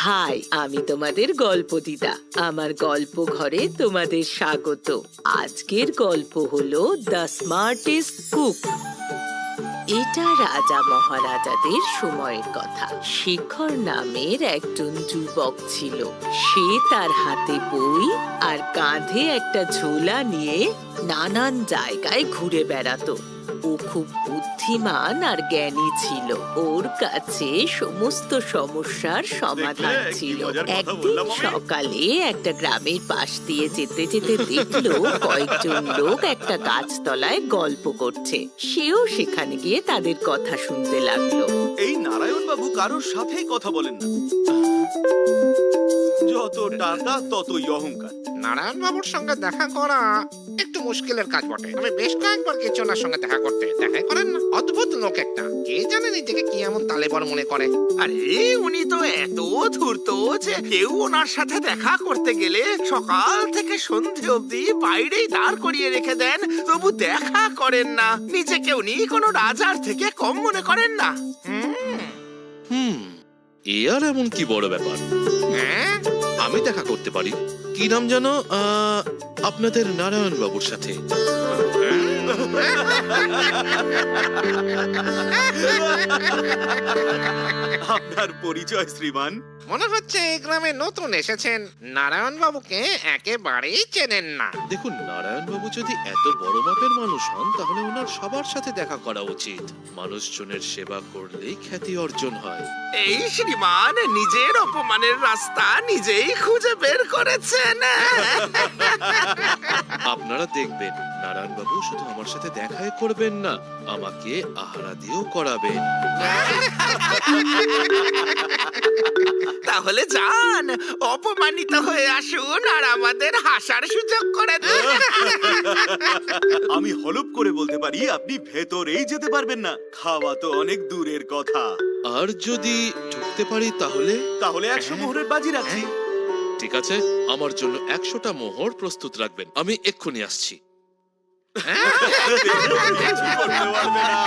High, আমি তোমাদের গল্প দিদা। আমার গল্প ঘরে তোমাদের স্বাগত। আজকের গল্প হলো দ্য স্মার্টেস্ট কুক। এটা রাজা মহারাজাদের সময়ের কথা। শেখর নামের একজন যুবক ছিল। সে তার হাতে বই আর কাঁধে একটা ঝোলা নিয়ে নানান জায়গায় ঘুরে বেড়াতো। ও খুব বুদ্ধিমান আর জ্ঞানী ছিল। ওর কাছে সমস্ত সমস্যার সমাধান ছিল। একদিন সকালে একটা গ্রামের পাশ দিয়ে যেতে যেতে দেখলো কয়েকজন লোক একটা গাছতলায় গল্প করছে। সেও সেখানে গিয়ে তাদের কথা শুনতে লাগলো। এই নারায়ণ বাবু কারোর সাথেই কথা বলেন না। যত টাকা ততই অহংকার। নারায়ণ বাবুর সঙ্গে দেখা করা একটু মুশকিলের কাজ বটে। আমি বেশ কয়েকবার গেছি ওনার সঙ্গে দেখা করতে। দেখাই করেন না, অদ্ভুত লোক একটা। কে জানে নিজেকে কি এমন তালেবর মনে করে। আরে উনি তো এত ধূর্ত যে কেউ ওনার সাথে দেখা করতে গেলে সকাল থেকে সন্ধে অবধি বাইরেই দাঁড় করিয়ে রেখে দেন, তবু দেখা করেন না। নিজেকে উনি কোনো রাজার থেকে কম মনে করেন না। এ আর এমন কি বড় ব্যাপার? হ্যাঁ, আমি দেখা করতে পারি। কি নাম জানো আপনাদের নারায়ণ বাবুর সাথে? আপনার পরিচয় শ্রীমান? মনে হচ্ছে এই গ্রামে নতুন এসেছেন। নারায়ণ বাবুকে একেবারেই চেনেন না। দেখুন, নারায়ণ বাবু যদি এত বড় মাপের মানুষ হন তাহলে ওনার সবার সাথে দেখা করা উচিত। মানুষজনের সেবা করলেই খ্যাতি অর্জন হয়। এই শ্রীমান নিজের অপমানের রাস্তা নিজেই খুঁজে বের করেছেন। আপনারা দেখবেন নারায়ণ বাবু শুধু আমার সাথে দেখাই করবেন না, আমাকে আহারা দিয়েও করাবেন। তাহলে যান, অপমানিত হয়ে আসুন আর আমাদের হাসার সুযোগ করে দিন। আমি হলপ করে বলতে পারি আপনি ভেতরেই যেতে পারবেন না। খাওয়া তো অনেক দূরের কথা। আর যদি ঢুকতে পারি তাহলে? তাহলে 100 মোহরের বাজি রাখছি। ঠিক আছে, আমার জন্য 100টা মোহর প্রস্তুত রাখবেন। আমি এক্ষুনি আসছি। কিছু করতে পারবে না।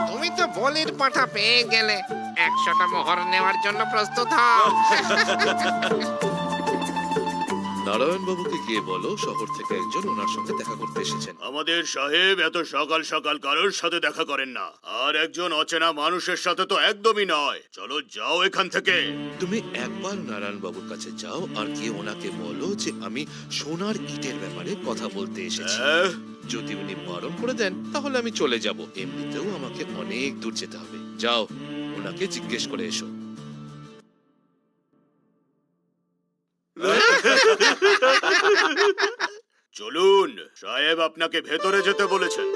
তুমি তো বলির পাঠা পেয়ে গেলে। 100টা মোহর নেওয়ার জন্য প্রস্তুত হও। নারায়ণ বাবুকে গিয়ে বলো শহর থেকে একজন ওনার সঙ্গে দেখা করতে এসেছেন। আমাদের সাহেব এত সকাল সকাল কারোর সাথে দেখা করেন না, আর একজন অচেনা মানুষের সাথে তো একদমই নয়। চলো যাও এখান থেকে। তুমি একবার নারায়ণ বাবুর কাছে যাও আর গিয়ে ওনাকে বলো যে আমি সোনার ইটের ব্যাপারে কথা বলতে এসেছি। যদি উনি বারণ করে দেন তাহলে আমি চলে যাব। এমনিতেও আমাকে অনেক দূর যেতে হবে। যাও, ওনাকে জিজ্ঞেস করে এসো। চলুন, সাহেব আপনাকে ভেতরে যেতে বলেছেন।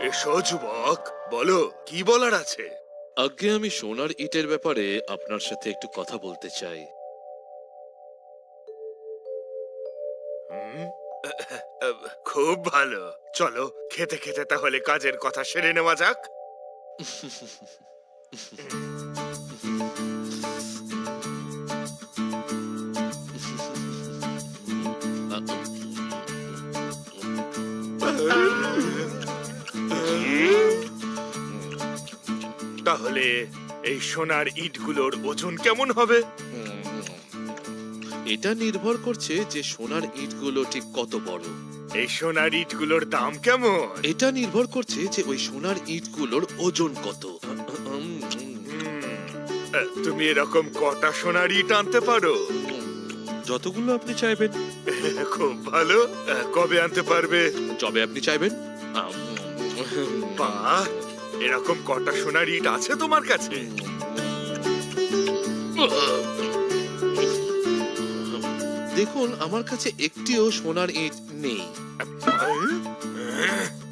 এসো যুবক, বলো কি বলার আছে। আগে আমি সোনার ইটের ব্যাপারে আপনার সাথে একটু কথা বলতে চাই। খুব ভালো, চলো খেতে খেতে তাহলে কাজের কথা সেরে নেওয়া যাক। তাহলে এই সোনার ইটগুলোর ওজন কেমন হবে? এটা নির্ভর করছে যে সোনার ইটগুলো ঠিক কত বড়। এই সোনার ইটগুলোর দাম কেমন? এটা নির্ভর করছে যে ওই সোনার ইটগুলোর ওজন কত। তুমি এরকম কটা সোনার ইট আনতে পারো? যতগুলো আপনি চাইবেন। খুব ভালো, কবে আনতে পারবে? যবে আপনি চাইবেন। বাহ, এরকম কটা সোনার ইট আছে তোমার কাছে? দেখুন, আমার কাছে একটিও সোনার ইট নেই।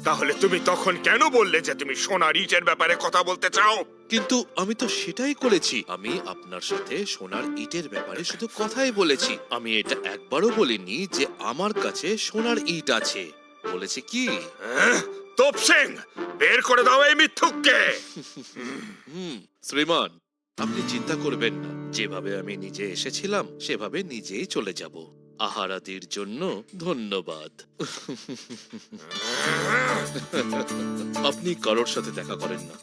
তাহলে তুমি তখন কেন বললে যে তুমি সোনার ইটের ব্যাপারে কথা বলতে চাও? কিন্তু আমি তো সেটাই করেছি। আমি আপনার সাথে সোনার ইটের ব্যাপারে শুধু কথাই বলেছি। আমি এটা একবারও বলিনি যে আমার কাছে সোনার ইট আছে। বলেছি কি? তোপ সিং, বের করে দাও এই মিথ্যুককে। শ্রীমান, আপনি চিন্তা করবেন না, যেভাবে আমি নিজে এসেছিলাম সেভাবে নিজেই চলে যাব। আহারাদির জন্য ধন্যবাদ। আপনি কারোর সাথে দেখা করেন না,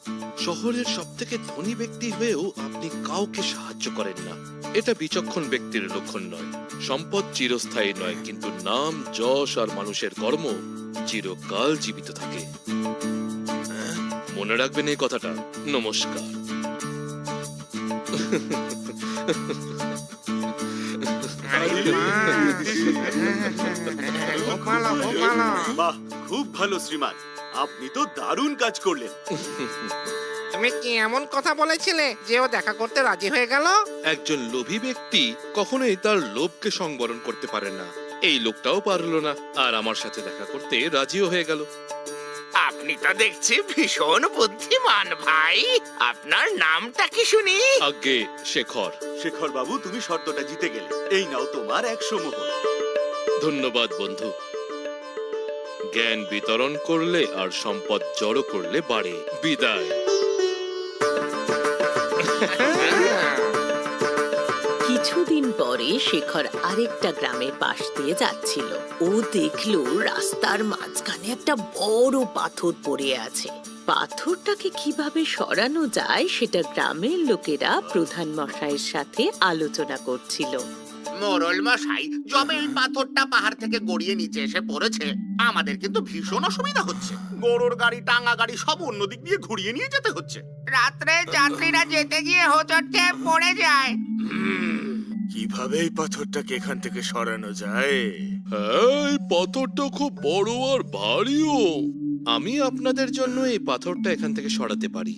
শহরের সবথেকে ধনী ব্যক্তি হয়েও আপনি কাউকে সাহায্য করেন না। এটা বিচক্ষণ ব্যক্তির লক্ষণ নয়। সম্পদ চিরস্থায়ী নয়, কিন্তু নাম, যশ আর মানুষের কর্ম চিরকাল জীবিত থাকে। মনে রাখবেন এই কথাটা। নমস্কার। বাহ, খুব ভালো শ্রীমান, আপনি তো দারুণ কাজ করলেন। তুমি কি এমন কথা বলেছিলে যে ও দেখা করতে রাজি হয়ে গেল? একজন লোভী ব্যক্তি কখনোই তার লোভকে সংবরণ করতে পারে না। এই লোকটাও পারলো না, আর আমার সাথে দেখা করতে রাজিও হয়ে গেল। আপনি তো দেখছি ভীষণ বুদ্ধিমান ভাই। আপনার নামটা কি শুনি? আগে শেখর। শেখর বাবু, তুমি শর্তটা জিতে গেলে। এই নাও তোমার 100 মোহর। ধন্যবাদ বন্ধু। জ্ঞান বিতরণ করলে আর সম্পদ জড়ো করলে বাড়ে। বিদায়। কিছুদিন পরে শেখর আরেকটা গ্রামের পাশ দিয়ে যাচ্ছিল। ও দেখলো রাস্তার মাঝখানে একটা বড় পাথর পড়ে আছে। পাথরটাকে কিভাবে সরানো যায় সেটা গ্রামের লোকেরা প্রধান মশাইয়ের সাথে আলোচনা করছিল। মোরল মশাই, যবে এই পাথরটা পাহাড় থেকে গড়িয়ে নিচে এসে পড়েছে, আমাদের কিন্তু ভীষণ অসুবিধা হচ্ছে। গরুর গাড়ি, টাঙ্গা গাড়ি সব অন্যদিক দিয়ে ঘুরিয়ে নিয়ে যেতে হচ্ছে। রাত্রে যাত্রীরা যেতে গিয়ে হোঁচট খেয়ে পড়ে যায়। কিভাবে এই পাথরটাকে এখান থেকে সরানো যায়? হ্যাঁ, এই পাথরটা খুব বড় আর ভারীও। আমি আপনাদের জন্য এই পাথরটা এখান থেকে সরাতে পারি।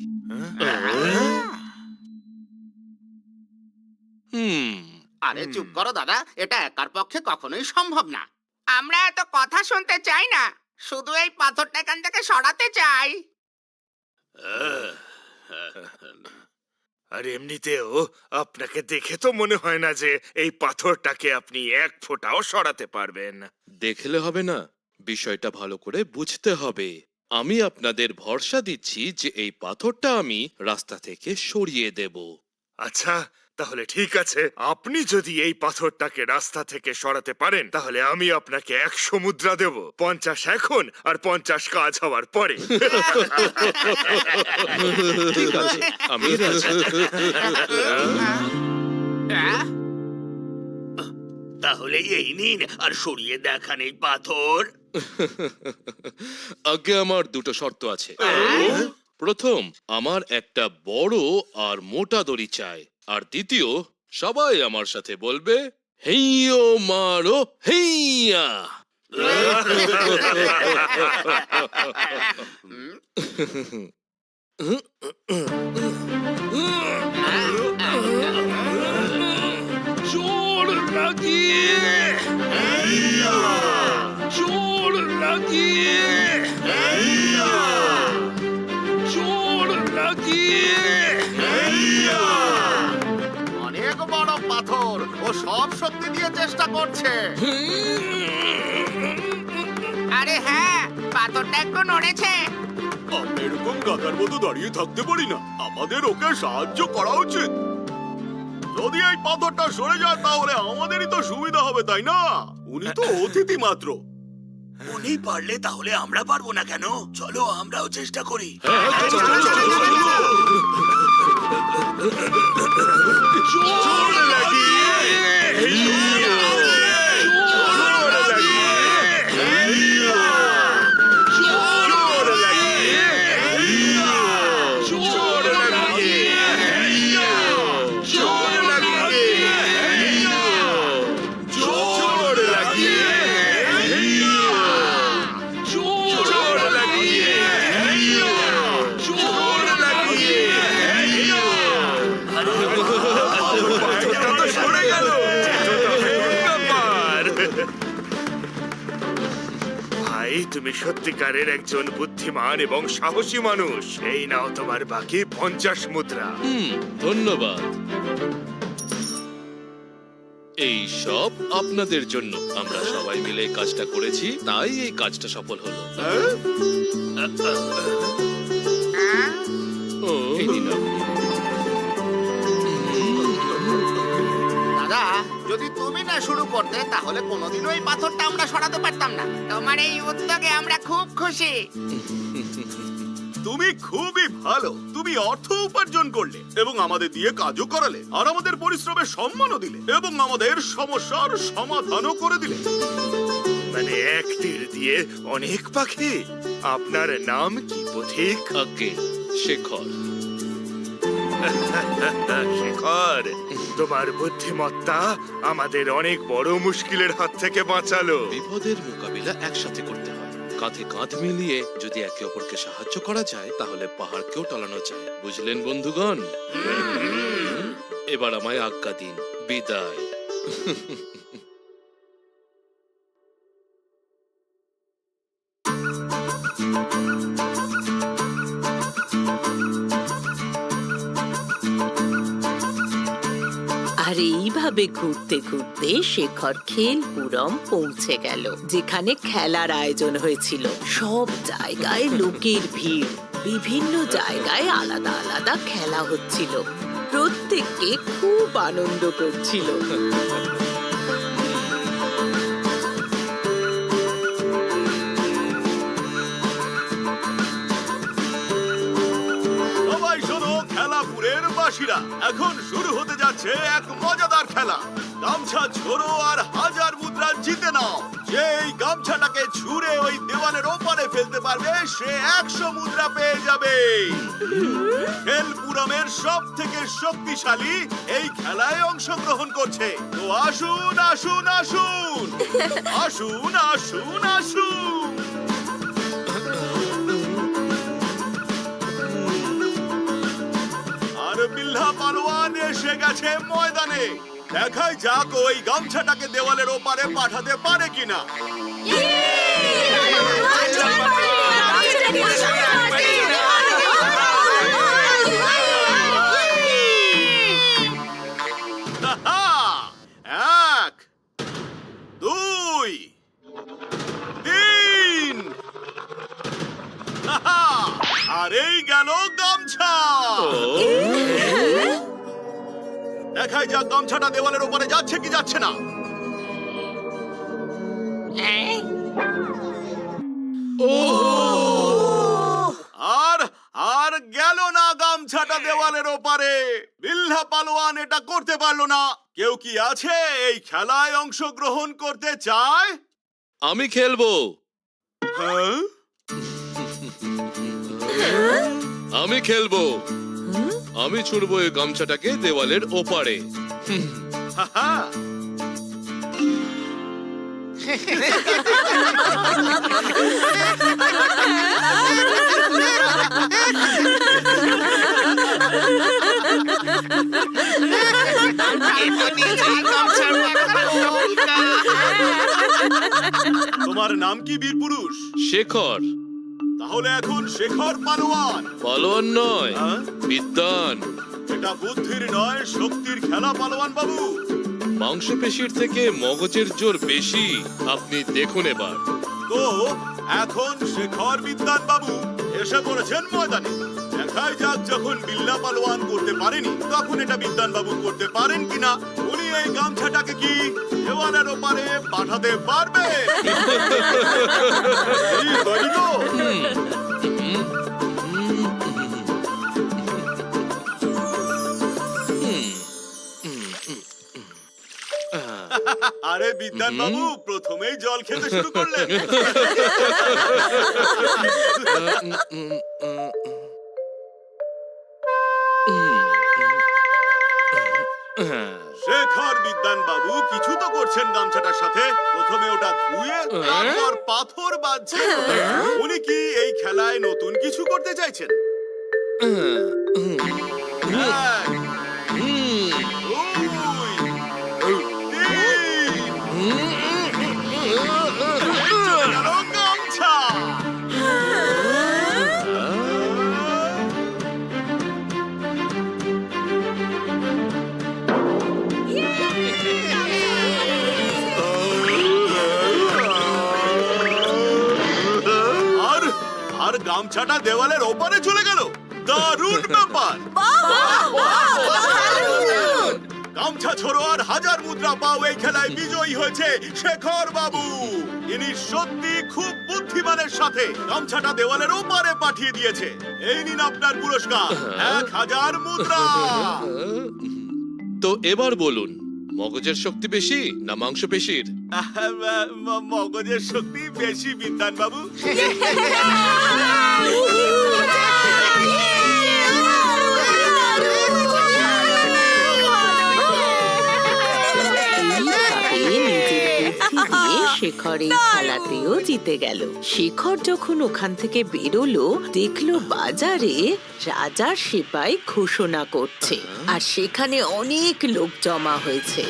আরে চুপ করো দাদা, এটা একার পক্ষে কখনোই সম্ভব না। আমরা এত কথা শুনতে চাই না, শুধু এই পাথরটা এখান থেকে সরাতে চাই। আর এমনিতেও আপনাকে দেখে তো মনে হয় না যে এই পাথরটাকে আপনি এক ফোঁটাও সরাতে পারবেন। দেখলে হবে না, বিষয়টা ভালো করে বুঝতে হবে। আমি আপনাদের ভরসা দিচ্ছি যে এই পাথরটা আমি রাস্তা থেকে সরিয়ে দেব। আচ্ছা, তাহলে ঠিক আছে। আপনি যদি এই পাথরটাকে রাস্তা থেকে সরাতে পারেন, তাহলে আমি আপনাকে 100 মুদ্রা দেব। 50 এখন আর 50 কাজ হওয়ার পরে। ঠিক আছে, আমি রাজি। তাহলে এই নিন আর সরিয়ে দেখান এই পাথর। আগে আমার দুটো শর্ত আছে। প্রথম, আমার একটা বড় আর মোটা দড়ি চাই। আর দ্বিতীয়, সবাই আমার সাথে বলবে হেইয়ো মারো হেইয়া। জোর লাগিয়ে, জোর লাগিয়ে, জোর লাগিয়ে। অনেক বড় পাথর, ও সব শক্তি দিয়ে চেষ্টা করছে। আরে হ্যাঁ, পাথরটা একটু নড়েছে। আমরা এরকম গাধার মতো দাঁড়িয়ে থাকতে পারি না, আমাদের ওকে সাহায্য করা উচিত। যদি এই পাথরটা সরে যায় তাহলে আমাদেরই তো সুবিধা হবে, তাই না? উনি তো অতিথি মাত্র। উনি পারলে তাহলে আমরা পারবো না কেন? চলো আমরাও চেষ্টা করি। জোর লাগিয়ে, জোর লাগিয়ে, জোর লাগিয়ে, জোর লাগিয়ে, জোর লাগিয়ে, জোর লাগিয়ে, জোর লাগিয়ে, জোর লাগিয়ে। সরে গেল। ভাই, তুমি সত্যিকারের একজন বুদ্ধিমান এবং সাহসী মানুষ। এই নাও তোমার বাকি 50 মুদ্রা। ধন্যবাদ। এই সব আপনাদের জন্য। আমরা সবাই মিলে এই কাজটা করেছি, তাই এই কাজটা সফল হলো। ও, এই নিলাম। দাদা, যদি তুমি না শুরু করতে তাহলে কোনোদিনও এই পাথরটা আমরা সরাতে পারতাম না। তোমার এই উদ্যোগে আমরা খুব খুশি। তুমি খুবই ভালো। তুমি অর্থ উপার্জন করলে এবং আমাদের দিয়ে কাজও করালে, আর আমাদের পরিশ্রমের সম্মানও দিলে এবং আমাদের সমস্যার সমাধানও করে দিলে। মানে এক তীর দিয়ে অনেক পাখি। আপনার নাম কি পথিক? আগে শেখর। শেখর, তোমার বুদ্ধিমত্তা আমাদের অনেক বড় মুশকিলের হাত থেকে বাঁচালো। বিপদের মোকাবিলা একসাথে করতে হয়। কাঁধে কাঁধ মিলিয়ে যদি একে অপরকে সাহায্য করা যায় তাহলে পাহাড়কেও টলানো যায়। বুঝলেন বন্ধুগণ? এবার আমায় আজ্ঞা দিন। বিদায়। আর এইভাবে ঘুরতে ঘুরতে শেখর খেলপুরম পৌঁছে গেল, যেখানে খেলার আয়োজন হয়েছিল। সব জায়গায় লোকের ভিড়, বিভিন্ন জায়গায় আলাদা আলাদা খেলা হচ্ছিল। প্রত্যেককে খুব আনন্দ করছিল। সবাই শোনো খেলাপুরের বাসীরা, এখন শুরু হতে যাচ্ছে এক মজাদার খেলা। গামছা ছোড়ো আর 1000 মুদ্রা জিতে নাও। যে এই গামছাটাকে ছুঁড়ে ওই দেওয়ালের ওপারে ফেলতে পারবে সে 100 মুদ্রা পেয়ে যাবে। খেলপুরমের সব থেকে শক্তিশালী এই খেলায় অংশগ্রহণ করছে। তো আসুন আসুন আসুন আসুন আসুন আসুন। আর বিল্লা পালোয়ান এসে গেছে ময়দানে। দেখাই যাক ওই গামছাটাকে দেওয়ালের ওপারে পাঠাতে পারে কিনা। এক, দুই, তিন। আর এই গেল গামছা। দেখাই যাক গামছাটা দেওয়ালের উপরে যাচ্ছে কি যাচ্ছে না। আর আর গেল না গামছাটা দেওয়ালের ওপারে। বিল্লা পালোয়ান এটা করতে পারলো না। কেউ কি আছে এই খেলায় অংশগ্রহণ করতে চায়? আমি খেলবো। হ্যাঁ, আমি খেলবো। আমি ছুড়বো এই গামছাটাকে দেওয়ালের ওপারে। হাহা। তোমার নাম কি বীর পুরুষ? শেখর। তাহলে এখন শেখর পালোয়ান। পালোয়ান নয়, হ্যাঁ? বিদ্বান। এটা বুদ্ধির নয়, শক্তির খেলা পালোয়ান বাবু। মাংসপেশির থেকে মগজের জোর বেশি। আপনি দেখুন এবার। তো এখন শেখর বিদ্যান বাবু এসে পড়েছেন ময়দানে। দেখাই যাক যখন বিল্লা পালোয়ান করতে পারেনি তখন এটা বিদ্যান বাবু করতে পারেন কিনা। উনি এই গামছাটাকে কি দেওয়ালের ওপারে পাঠাতে পারবে? এই তৈরি তো? আরে বিদ্যান বাবু প্রথমেই জল খেতে শুরু করলেন। শেখর বিদ্যান বাবু কিছু তো করছেন গামছাটার সাথে। প্রথমে ওটা ধুয়ে তারপর পাথর বাঁধছেন। উনি কি এই খেলায় নতুন কিছু করতে চাইছেন? এক, দুই, তিন। চলে গেল গামছা। আর গামছাটা দেওয়ালের ওপারে চলে গেল। দারুণ ব্যাপার। গামছা ছোড়ো আর 1000 মুদ্রা পাও এই খেলায় বিজয়ী হয়েছে শেখর বাবু। ইনি সত্যি খুব বুদ্ধিমানের সাথে গামছাটা দেওয়ালের ওপারে পাঠিয়ে দিয়েছে। এই নিন আপনার পুরস্কার 1000 মুদ্রা। তো এবার বলুন, মগজের শক্তি বেশি না মাংস পেশির? মগজের শক্তি বেশি বিদ্যান বাবু। শেখর এই খেলাতেও জিতে গেল। শেখর যখন ওখান থেকে বেরোলো, দেখলো বাজারে রাজার সিপাই ঘোষণা করছে আর সেখানে অনেক লোক জমা হয়েছে।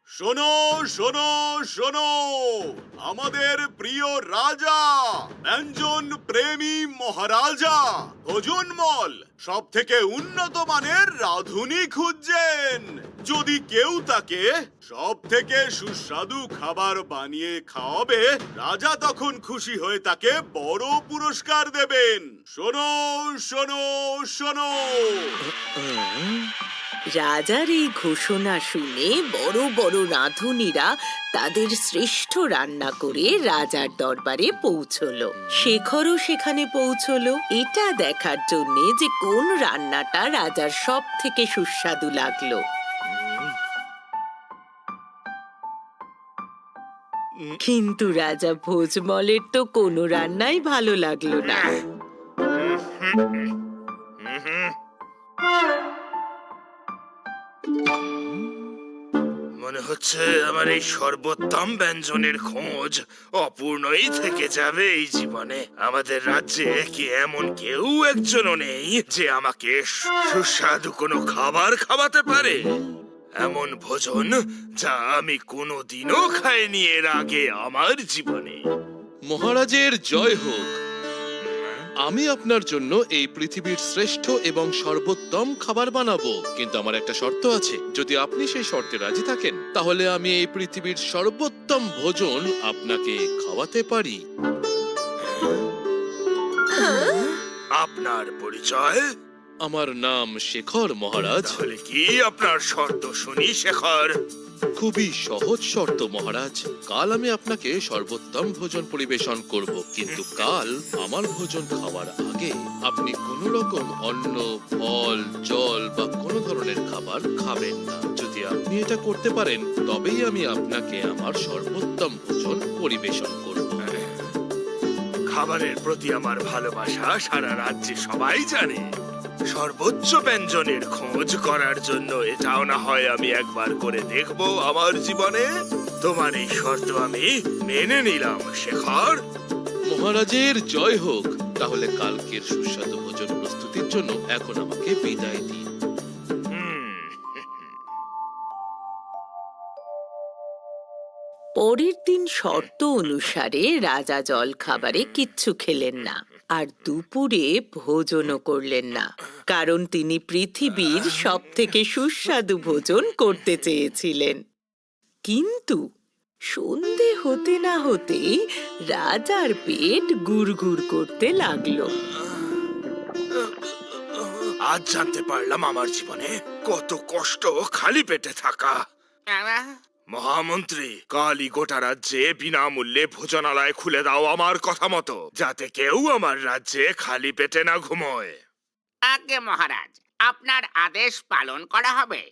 শোনো শোনো শোনো, আমাদের প্রিয় রাজা, ব্যঞ্জন প্রেমী মহারাজা ভোজনমল সব থেকে উন্নত মানের রাঁধুনি খুঁজছেন। যদি কেউ তাকে সব থেকে সুস্বাদু খাবার বানিয়ে খাওয়াবে, রাজা তখন খুশি হয়ে তাকে বড় পুরস্কার দেবেন। শোনো শোনো শোনো। রাজার এই ঘোষণা শুনে বড় বড় রাঁধুনিরা তাদের শ্রেষ্ঠ রান্না করে রাজার দরবারে পৌঁছলো। শেখরও সেখানে পৌঁছলো এটা দেখার জন্য যে কোন রান্নাটা রাজার সব থেকে সুস্বাদু লাগলো। কিন্তু রাজা ভোজমলের তো কোনো রান্নাই ভালো লাগলো না। মনে হচ্ছে আমার এই সর্বোত্তম ব্যঞ্জনের খোঁজ অপূর্ণই থেকে যাবে এই জীবনে। আমাদের রাজ্যে কি এমন কেউ একজনও নেই যে আমাকে সুস্বাদু কোনো খাবার খাওয়াতে পারে? এমন ভোজন যা আমি কোনোদিনও খাইনি এর আগে আমার জীবনে। মহারাজের জয় হোক। আমি আপনার জন্য এই পৃথিবীর শ্রেষ্ঠ এবং সর্বোত্তম খাবার বানাবো, কিন্তু আমার একটা শর্ত আছে। যদি আপনি সেই শর্তে রাজি থাকেন, তাহলে আমি এই পৃথিবীর সর্বোত্তম ভোজন আপনাকে খাওয়াতে পারি। আপনার পরিচয়? আমার নাম শেখর মহারাজ। তাহলে কি আপনার শর্ত শুনি শেখর? খুবই সহজ শর্ত মহারাজ। কাল আমি আপনাকে সর্বোত্তম ভোজন পরিবেশন করব, কিন্তু কাল আমার ভোজন খাওয়ার আগে আপনি কোন রকম অন্ন, ফল, জল বা কোনো ধরনের খাবার খাবেন না। যদি আপনি এটা করতে পারেন, তবেই আমি আপনাকে আমার সর্বোত্তম ভোজন পরিবেশন করব। খাবারের প্রতি আমার ভালোবাসা সারা রাজ্যে সবাই জানে। সর্বোচ্চ ব্যঞ্জনের খোঁজ করার জন্য এটাও না হয় আমি একবার করে দেখব আমার জীবনে। তোমার এই শর্ত আমি মেনে নিলাম শেখর। মহারাজের জয় হোক। তাহলে কালকের সুস্বাদু ভোজন প্রস্তুতির জন্য এখন আমাকে বিদায় দিন। পরের দিন শর্ত অনুসারে রাজা জল খাবারে কিচ্ছু খেলেন না আর দুপুরে ভোজনও করলেন না, কারণ তিনি পৃথিবীর সব থেকে সুস্বাদু ভোজন করতে চেয়েছিলেন। কিন্তু সন্ধে হতে না হতেই রাজার পেট গুড়গুড় করতে লাগলো। আজ জানতে পারলাম আমার জীবনে কত কষ্ট খালি পেটে থাকা। মহামন্ত্রী, কালই গোটা রাজ্যে বিনামূল্যে ভোজনালয় খুলে দাও আমার কথা মতো, যাতে কেউ আমার রাজ্যে খালি পেটে না ঘুমোয়। আগে মহারাজ, আপনার আদেশ পালন করা হবে।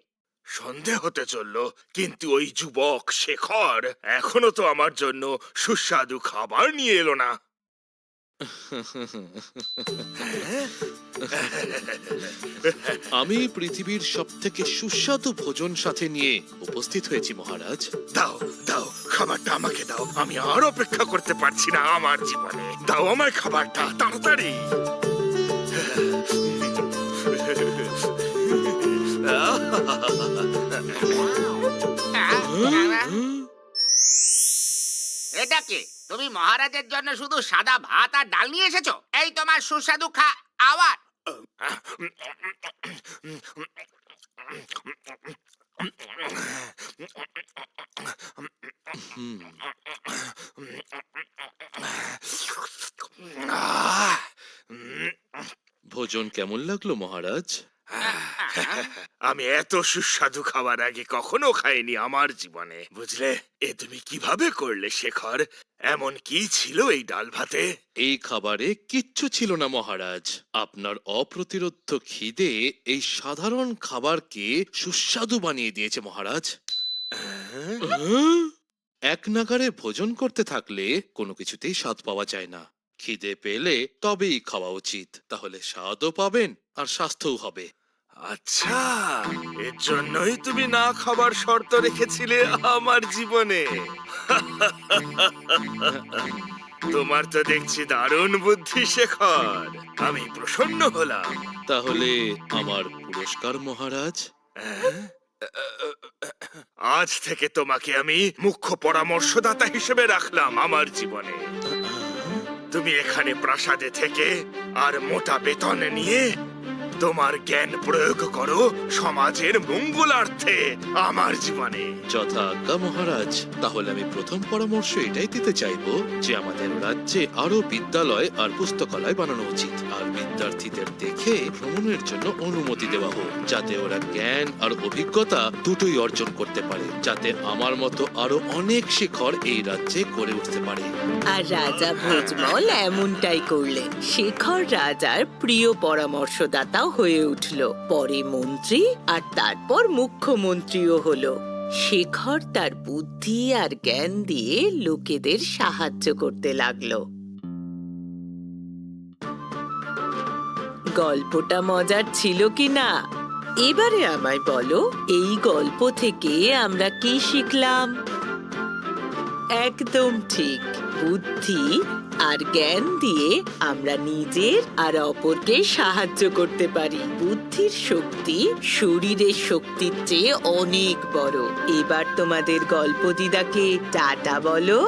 সন্ধে হতে চলল, কিন্তু ওই যুবক শেখর এখনো তো আমার জন্য সুস্বাদু খাবার নিয়ে এলো না। আমি পৃথিবীর সব থেকে সুস্বাদু ভোজন সাথে নিয়ে উপস্থিত হয়েছি মহারাজ। দাও দাও, খাবারটা আমাকে দাও। আমি আর অপেক্ষা করতে পারছি না আমার জীবনে। দাও আমায় খাবারটা তাড়াতাড়ি। এটা কি? তুমি মহারাজের জন্য শুধু সাদা ভাত আর ডাল নিয়ে এসেছো? এই তোমার সুস্বাদু খাবার। হুম, আহ, উম, ভোজন কেমন লাগলো মহারাজ? আমি এত সুস্বাদু খাবার আগে কখনো খাইনি আমার জীবনে, বুঝলে? এ তুমি কিভাবে করলে শেখর? এমন কি ছিল এই ডাল ভাতে? এই খাবারে কিচ্ছু ছিল না মহারাজ। আপনার অপ্রতিরোধ্য খিদে এই সাধারণ খাবারকে সুস্বাদু বানিয়ে দিয়েছে মহারাজ। এক নাগারে ভোজন করতে থাকলে কোনো কিছুতেই স্বাদ পাওয়া যায় না। খিদে পেলে তবেই খাওয়া উচিত, তাহলে স্বাদও পাবেন আর স্বাস্থ্যও হবে। আচ্ছা, এর জন্যই তুমি না খাবার শর্ত রেখেছিলে আমার জীবনে। তোমার তো দেখছি দারুণ বুদ্ধি শেখর, আমি প্রসন্ন হলাম। তাহলে আমার পুরস্কার মহারাজ? আজ থেকে তোমাকে আমি মুখ্য পরামর্শদাতা হিসেবে রাখলাম আমার জীবনে। তুমি এখানে প্রাসাদে থেকে আর মোটা বেতন নিয়ে তোমার জ্ঞান প্রয়োগ করো সমাজের মঙ্গলার্থে আমার জীবনে। যথা আজ্ঞা মহারাজ। তাহলে আমি প্রথম পরামর্শ এটাই দিতে চাইবো যে আমাদের রাজ্যে আরো বিদ্যালয় আর পুস্তকালয় বানানো উচিত, আর বিদ্যার্থীদের দেখে ভ্রমণের জন্য অনুমতি দেওয়া হোক, যাতে ওরা জ্ঞান আর অভিজ্ঞতা দুটোই অর্জন করতে পারে, যাতে আমার মতো আরো অনেক শিখর এই রাজ্যে গড়ে উঠতে পারে। আর রাজা ভোজমল এমনটাই করলেন। শেখর রাজার প্রিয় পরামর্শদাতাও হয়ে উঠল, পরে মন্ত্রী আর তারপর মুখ্যমন্ত্রীও হলো। শেখর তার বুদ্ধি আর জ্ঞান দিয়ে লোকেদের সাহায্য করতে লাগলো। গল্পটা মজার ছিল কি না? এবারে আমায় বলো, এই গল্প থেকে আমরা কি শিখলাম? একদম ঠিক, বুদ্ধি আর জ্ঞান দিয়ে আমরা নিজের আর অপরকে সাহায্য করতে পারি। বুদ্ধির শক্তি শরীরের শক্তির চেয়ে অনেক বড়। এবার তোমাদের গল্প দিদাকে টাটা বলো।